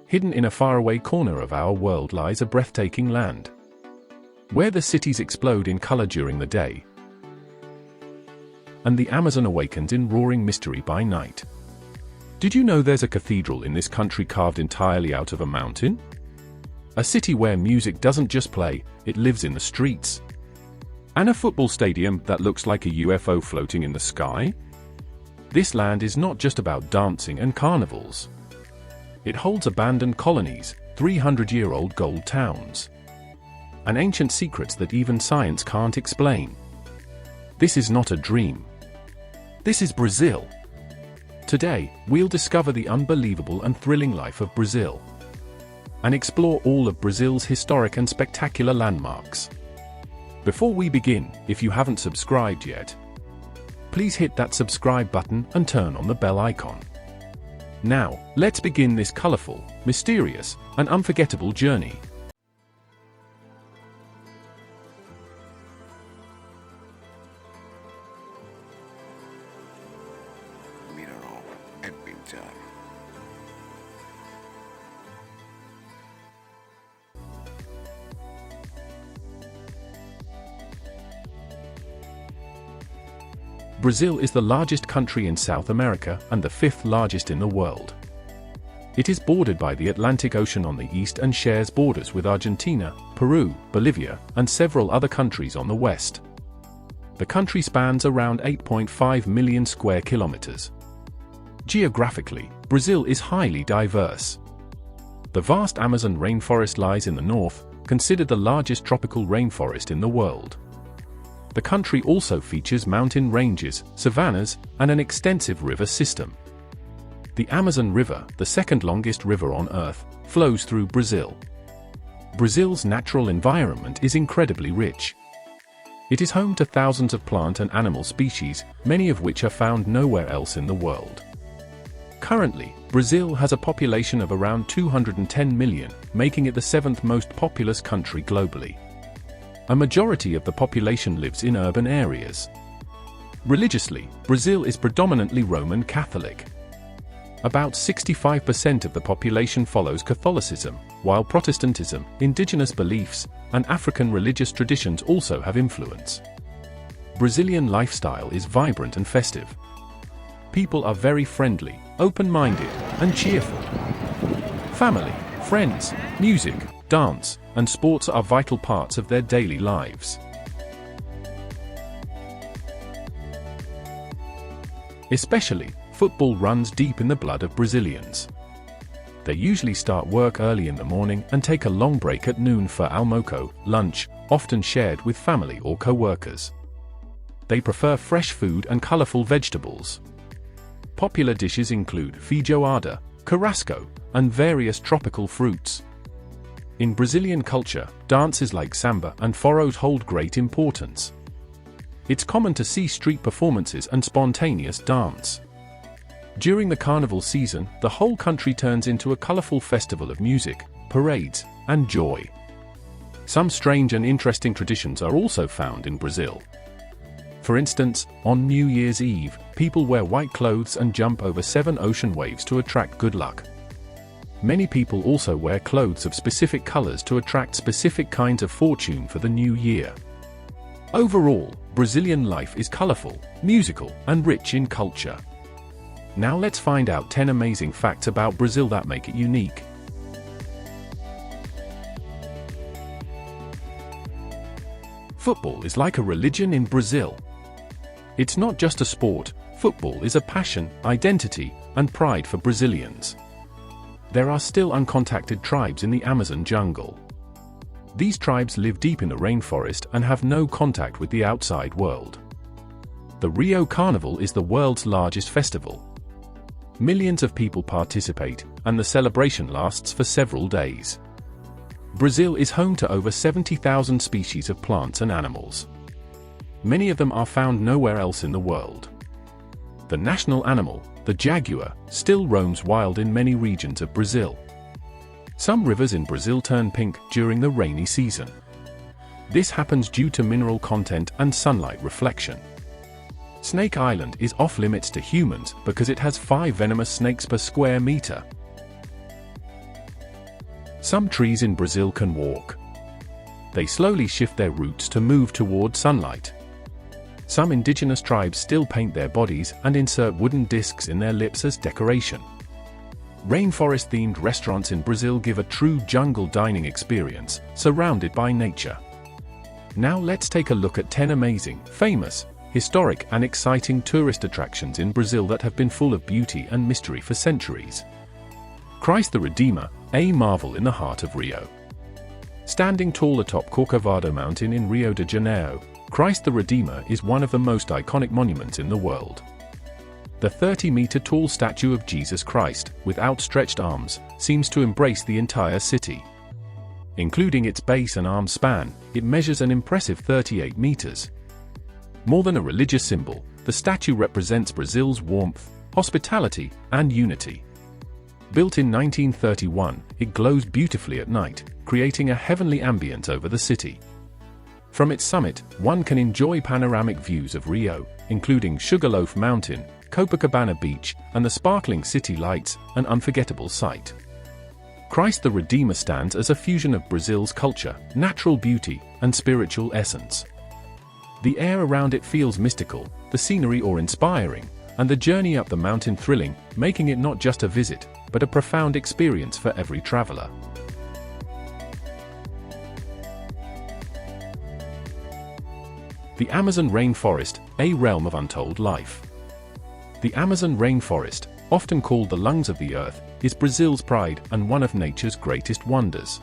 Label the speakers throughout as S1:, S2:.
S1: Hidden in a faraway corner of our world lies a breathtaking land, where the cities explode in color during the day, and the Amazon awakens in roaring mystery by night. Did you know there's a cathedral in this country carved entirely out of a mountain? A city where music doesn't just play, it lives in the streets. And a football stadium that looks like a UFO floating in the sky? This land is not just about dancing and carnivals. It holds abandoned colonies, 300-year-old gold towns, and ancient secrets that even science can't explain. This is not a dream. This is Brazil. Today, we'll discover the unbelievable and thrilling life of Brazil, and explore all of Brazil's historic and spectacular landmarks. Before we begin, if you haven't subscribed yet, please hit that subscribe button and turn on the bell icon. Now, let's begin this colorful, mysterious, and unforgettable journey. Brazil is the largest country in South America and the fifth largest in the world. It is bordered by the Atlantic Ocean on the east and shares borders with Argentina, Peru, Bolivia, and several other countries on the west. The country spans around 8.5 million square kilometers. Geographically, Brazil is highly diverse. The vast Amazon rainforest lies in the north, considered the largest tropical rainforest in the world. The country also features mountain ranges, savannas, and an extensive river system. The Amazon River, the second longest river on Earth, flows through Brazil. Brazil's natural environment is incredibly rich. It is home to thousands of plant and animal species, many of which are found nowhere else in the world. Currently, Brazil has a population of around 210 million, making it the seventh most populous country globally. A majority of the population lives in urban areas. Religiously, Brazil is predominantly Roman Catholic. About 65% of the population follows Catholicism, while Protestantism, indigenous beliefs, and African religious traditions also have influence. Brazilian lifestyle is vibrant and festive. People are very friendly, open-minded, and cheerful. Family, friends, music, dance, and sports are vital parts of their daily lives. Especially, football runs deep in the blood of Brazilians. They usually start work early in the morning and take a long break at noon for almoço, lunch, often shared with family or co-workers. They prefer fresh food and colorful vegetables. Popular dishes include feijoada, churrasco, and various tropical fruits. In Brazilian culture, dances like samba and forró hold great importance. It's common to see street performances and spontaneous dance. During the carnival season, the whole country turns into a colorful festival of music, parades, and joy. Some strange and interesting traditions are also found in Brazil. For instance, on New Year's Eve, people wear white clothes and jump over 7 ocean waves to attract good luck. Many people also wear clothes of specific colors to attract specific kinds of fortune for the new year. Overall, Brazilian life is colorful, musical, and rich in culture. Now let's find out 10 amazing facts about Brazil that make it unique. Football is like a religion in Brazil. It's not just a sport, football is a passion, identity, and pride for Brazilians. There are still uncontacted tribes in the Amazon jungle. These tribes live deep in the rainforest and have no contact with the outside world. The Rio Carnival is the world's largest festival. Millions of people participate, and the celebration lasts for several days. Brazil is home to over 70,000 species of plants and animals. Many of them are found nowhere else in the world. The national animal, the jaguar, still roams wild in many regions of Brazil. Some rivers in Brazil turn pink during the rainy season. This happens due to mineral content and sunlight reflection. Snake Island is off-limits to humans because it has 5 venomous snakes per square meter. Some trees in Brazil can walk. They slowly shift their roots to move toward sunlight. Some indigenous tribes still paint their bodies and insert wooden discs in their lips as decoration. Rainforest-themed restaurants in Brazil give a true jungle dining experience, surrounded by nature. Now let's take a look at 10 amazing, famous, historic and exciting tourist attractions in Brazil that have been full of beauty and mystery for centuries. Christ the Redeemer, a marvel in the heart of Rio. Standing tall atop Corcovado Mountain in Rio de Janeiro, Christ the Redeemer is one of the most iconic monuments in the world. The 30-meter-tall statue of Jesus Christ, with outstretched arms, seems to embrace the entire city. Including its base and arm span, it measures an impressive 38 meters. More than a religious symbol, the statue represents Brazil's warmth, hospitality, and unity. Built in 1931, it glows beautifully at night, creating a heavenly ambience over the city. From its summit, one can enjoy panoramic views of Rio, including Sugarloaf Mountain, Copacabana Beach, and the sparkling city lights, an unforgettable sight. Christ the Redeemer stands as a fusion of Brazil's culture, natural beauty, and spiritual essence. The air around it feels mystical, the scenery awe-inspiring, and the journey up the mountain thrilling, making it not just a visit, but a profound experience for every traveler. The Amazon rainforest, a realm of untold life. The Amazon rainforest, often called the lungs of the earth, is Brazil's pride and one of nature's greatest wonders.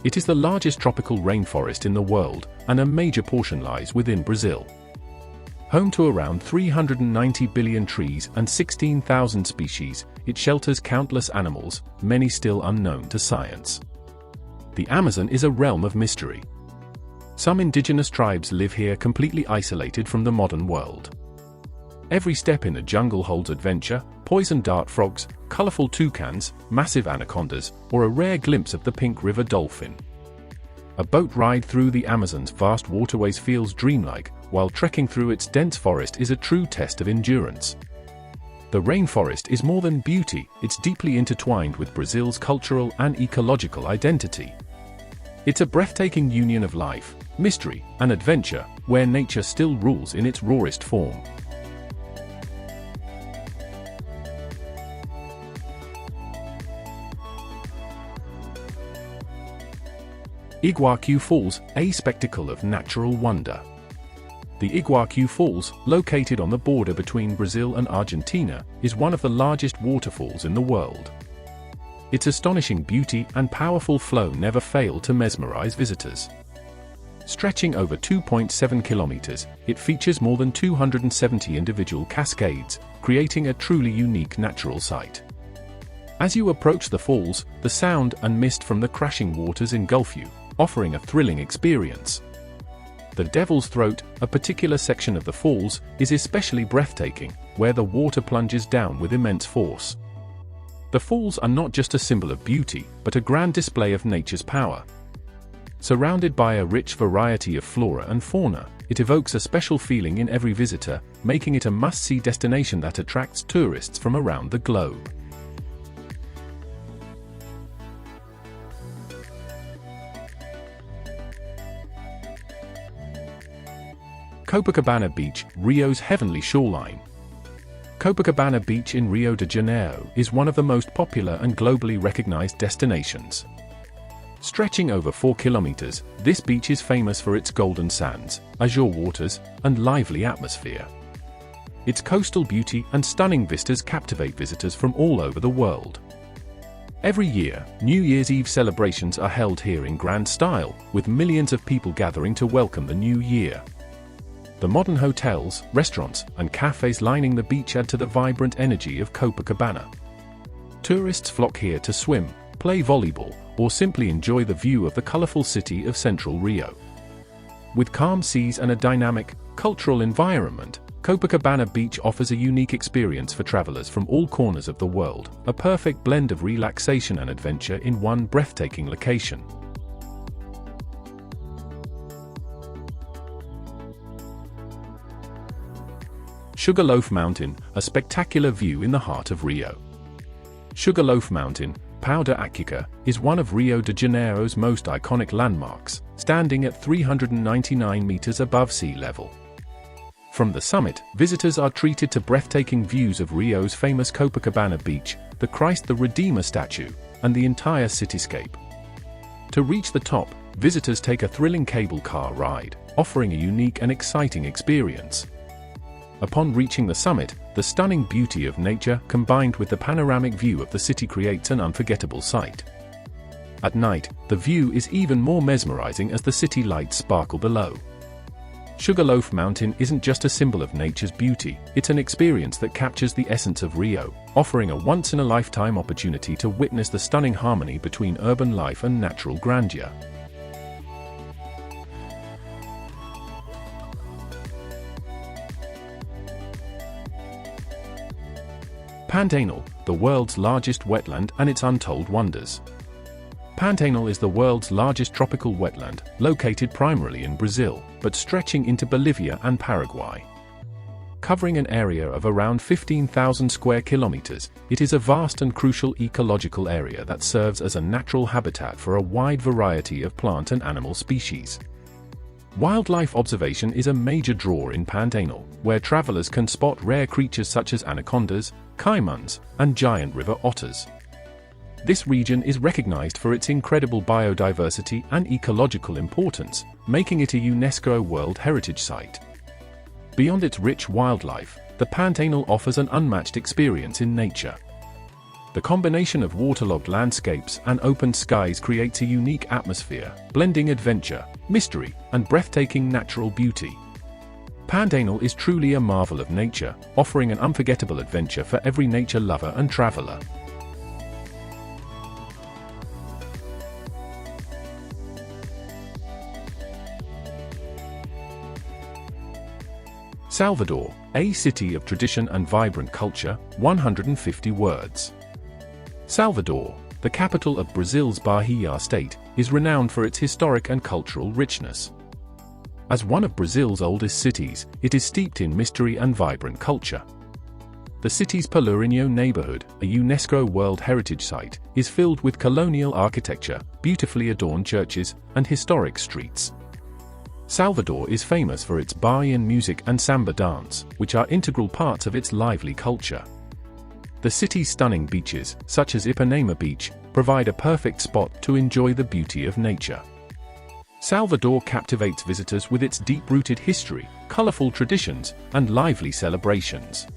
S1: It is the largest tropical rainforest in the world, and a major portion lies within Brazil. Home to around 390 billion trees and 16,000 species, it shelters countless animals, many still unknown to science. The Amazon is a realm of mystery. Some indigenous tribes live here completely isolated from the modern world. Every step in the jungle holds adventure, poison dart frogs, colorful toucans, massive anacondas, or a rare glimpse of the pink river dolphin. A boat ride through the Amazon's vast waterways feels dreamlike, while trekking through its dense forest is a true test of endurance. The rainforest is more than beauty, it's deeply intertwined with Brazil's cultural and ecological identity. It's a breathtaking union of life, mystery, and adventure, where nature still rules in its rawest form. Iguazu Falls, a spectacle of natural wonder. The Iguazu Falls, located on the border between Brazil and Argentina, is one of the largest waterfalls in the world. Its astonishing beauty and powerful flow never fail to mesmerize visitors. Stretching over 2.7 kilometers, it features more than 270 individual cascades, creating a truly unique natural sight. As you approach the falls, the sound and mist from the crashing waters engulf you, offering a thrilling experience. The Devil's Throat, a particular section of the falls, is especially breathtaking, where the water plunges down with immense force. The falls are not just a symbol of beauty, but a grand display of nature's power. Surrounded by a rich variety of flora and fauna, it evokes a special feeling in every visitor, making it a must-see destination that attracts tourists from around the globe. Copacabana Beach, Rio's heavenly shoreline. Copacabana Beach in Rio de Janeiro is one of the most popular and globally recognized destinations. Stretching over 4 kilometers, this beach is famous for its golden sands, azure waters, and lively atmosphere. Its coastal beauty and stunning vistas captivate visitors from all over the world. Every year, New Year's Eve celebrations are held here in grand style, with millions of people gathering to welcome the new year. The modern hotels, restaurants, and cafes lining the beach add to the vibrant energy of Copacabana. Tourists flock here to swim, play volleyball, or simply enjoy the view of the colorful city of central Rio. With calm seas and a dynamic, cultural environment, Copacabana Beach offers a unique experience for travelers from all corners of the world, a perfect blend of relaxation and adventure in one breathtaking location. Sugarloaf Mountain, a spectacular view in the heart of Rio. Sugarloaf Mountain, Pão de Açúcar, is one of Rio de Janeiro's most iconic landmarks, standing at 399 meters above sea level. From the summit, visitors are treated to breathtaking views of Rio's famous Copacabana beach, the Christ the Redeemer statue, and the entire cityscape. To reach the top, visitors take a thrilling cable car ride, offering a unique and exciting experience. Upon reaching the summit, the stunning beauty of nature combined with the panoramic view of the city creates an unforgettable sight. At night, the view is even more mesmerizing as the city lights sparkle below. Sugarloaf Mountain isn't just a symbol of nature's beauty, it's an experience that captures the essence of Rio, offering a once-in-a-lifetime opportunity to witness the stunning harmony between urban life and natural grandeur. Pantanal, the world's largest wetland and its untold wonders. Pantanal is the world's largest tropical wetland, located primarily in Brazil, but stretching into Bolivia and Paraguay. Covering an area of around 15,000 square kilometers, it is a vast and crucial ecological area that serves as a natural habitat for a wide variety of plant and animal species. Wildlife observation is a major draw in Pantanal, where travelers can spot rare creatures such as anacondas, caimans, and giant river otters. This region is recognized for its incredible biodiversity and ecological importance, making it a UNESCO World Heritage Site. Beyond its rich wildlife, the Pantanal offers an unmatched experience in nature. The combination of waterlogged landscapes and open skies creates a unique atmosphere, blending adventure, mystery, and breathtaking natural beauty. Pantanal is truly a marvel of nature, offering an unforgettable adventure for every nature lover and traveler. Salvador, a city of tradition and vibrant culture, 150 words. Salvador, the capital of Brazil's Bahia state, is renowned for its historic and cultural richness. As one of Brazil's oldest cities, it is steeped in mystery and vibrant culture. The city's Pelourinho neighborhood, a UNESCO World Heritage Site, is filled with colonial architecture, beautifully adorned churches, and historic streets. Salvador is famous for its Bahian music and samba dance, which are integral parts of its lively culture. The city's stunning beaches, such as Ipanema Beach, provide a perfect spot to enjoy the beauty of nature. Salvador captivates visitors with its deep-rooted history, colorful traditions, and lively celebrations.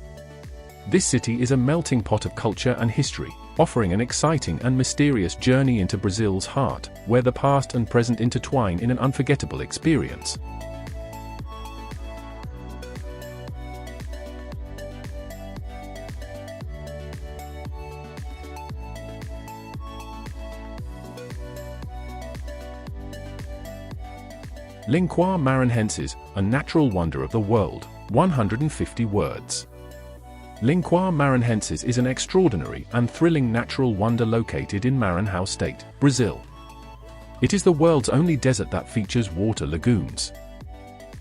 S1: This city is a melting pot of culture and history, offering an exciting and mysterious journey into Brazil's heart, where the past and present intertwine in an unforgettable experience. Lingua Maranhenses, a natural wonder of the world, 150 words. Lingua Maranhenses is an extraordinary and thrilling natural wonder located in Maranhão State, Brazil. It is the world's only desert that features water lagoons.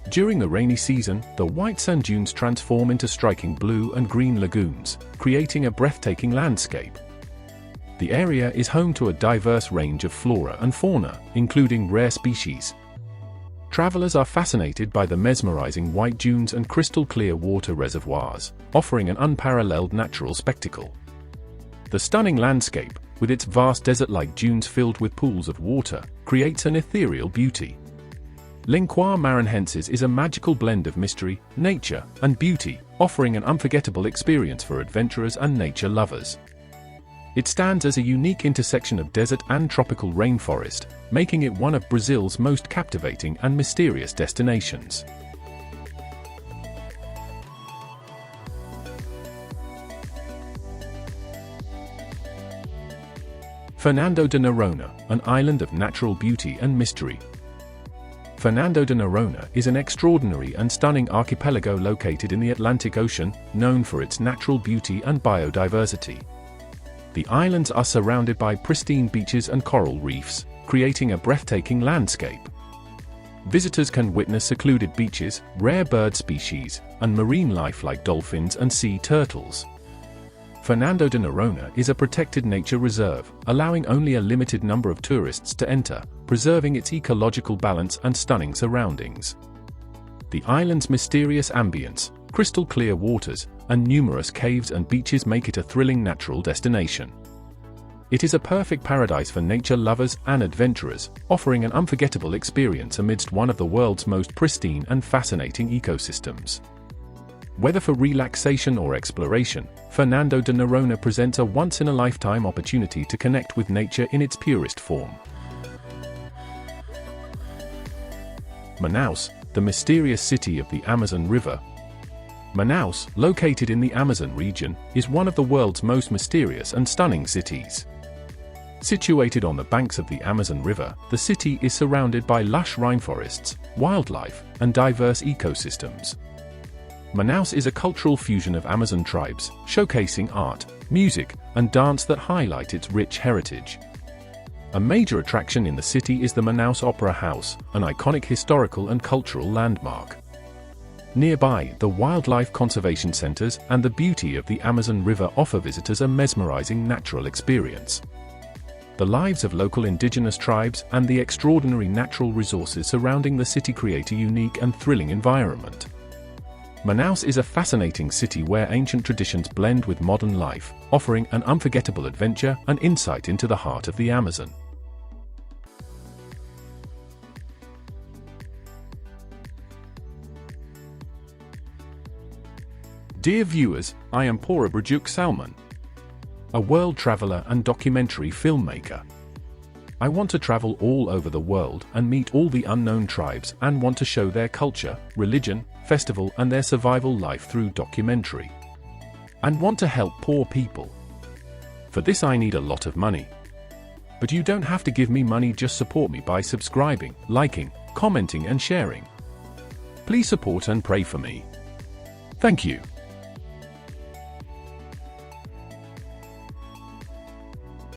S1: During the rainy season, the white sand dunes transform into striking blue and green lagoons, creating a breathtaking landscape. The area is home to a diverse range of flora and fauna, including rare species. Travelers are fascinated by the mesmerizing white dunes and crystal-clear water reservoirs, offering an unparalleled natural spectacle. The stunning landscape, with its vast desert-like dunes filled with pools of water, creates an ethereal beauty. Lingua Maranhenses is a magical blend of mystery, nature, and beauty, offering an unforgettable experience for adventurers and nature lovers. It stands as a unique intersection of desert and tropical rainforest, making it one of Brazil's most captivating and mysterious destinations. Fernando de Noronha, an island of natural beauty and mystery. Fernando de Noronha is an extraordinary and stunning archipelago located in the Atlantic Ocean, known for its natural beauty and biodiversity. The islands are surrounded by pristine beaches and coral reefs, creating a breathtaking landscape. Visitors can witness secluded beaches, rare bird species, and marine life like dolphins and sea turtles. Fernando de Noronha is a protected nature reserve, allowing only a limited number of tourists to enter, preserving its ecological balance and stunning surroundings. The island's mysterious ambience, crystal clear waters, and numerous caves and beaches make it a thrilling natural destination. It is a perfect paradise for nature lovers and adventurers, offering an unforgettable experience amidst one of the world's most pristine and fascinating ecosystems. Whether for relaxation or exploration, Fernando de Noronha presents a once-in-a-lifetime opportunity to connect with nature in its purest form. Manaus, the mysterious city of the Amazon River. Manaus, located in the Amazon region, is one of the world's most mysterious and stunning cities. Situated on the banks of the Amazon River, the city is surrounded by lush rainforests, wildlife, and diverse ecosystems. Manaus is a cultural fusion of Amazon tribes, showcasing art, music, and dance that highlight its rich heritage. A major attraction in the city is the Manaus Opera House, an iconic historical and cultural landmark. Nearby, the wildlife conservation centers and the beauty of the Amazon River offer visitors a mesmerizing natural experience. The lives of local indigenous tribes and the extraordinary natural resources surrounding the city create a unique and thrilling environment. Manaus is a fascinating city where ancient traditions blend with modern life, offering an unforgettable adventure and insight into the heart of the Amazon. Dear viewers, I am Copyrigh Salmon, a world traveler and documentary filmmaker. I want to travel all over the world and meet all the unknown tribes and want to show their culture, religion, festival and their survival life through documentary. And want to help poor people. For this I need a lot of money. But you don't have to give me money, just support me by subscribing, liking, commenting and sharing. Please support and pray for me. Thank you.